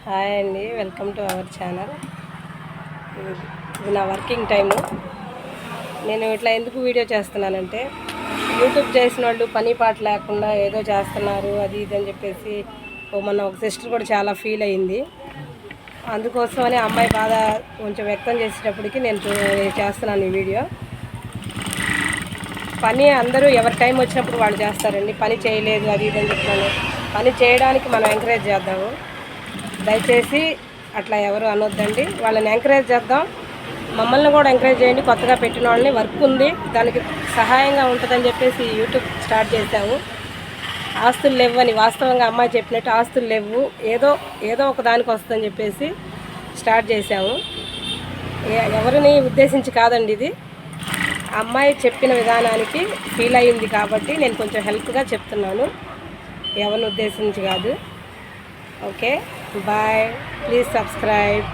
Hi అండి, welcome to our channel. ఇది నా వర్కింగ్ టైము. నేను ఇట్లా ఎందుకు వీడియో చేస్తున్నానంటే, యూట్యూబ్ చేసిన వాళ్ళు పని పాట లేకుండా ఏదో చేస్తున్నారు అది ఇది అని చెప్పేసి మొన్న ఒక సిస్టర్ కూడా చాలా ఫీల్ అయ్యింది. అందుకోసమని అమ్మాయి బాధ కొంచెం వ్యక్తం చేసేటప్పటికి నేను చేస్తున్నాను ఈ వీడియో. పని అందరూ ఎవరి టైం వచ్చినప్పుడు వాళ్ళు చేస్తారండి. పని చేయలేదు అది ఇది అని చెప్తాను. పని చేయడానికి మనం ఎంకరేజ్ చేద్దాము. దయచేసి అట్లా ఎవరు అనొద్దండి. వాళ్ళని ఎంకరేజ్ చేద్దాం, మమ్మల్ని కూడా ఎంకరేజ్ చేయండి. కొత్తగా పెట్టిన వాళ్ళని వర్క్ ఉంది, దానికి సహాయంగా ఉంటుందని చెప్పేసి యూట్యూబ్ స్టార్ట్ చేసాము. ఆస్తులు లేవని, వాస్తవంగా అమ్మాయి చెప్పినట్టు ఆస్తులు లేవు, ఏదో ఒక దానికి వస్తుందని చెప్పేసి స్టార్ట్ చేసాము. ఎవరిని ఉద్దేశించి కాదండి ఇది. అమ్మాయి చెప్పిన విధానానికి ఫీల్ అయ్యింది కాబట్టి నేను కొంచెం హెల్ప్గా చెప్తున్నాను, ఎవరిని ఉద్దేశించి కాదు. Okay, bye. Please subscribe.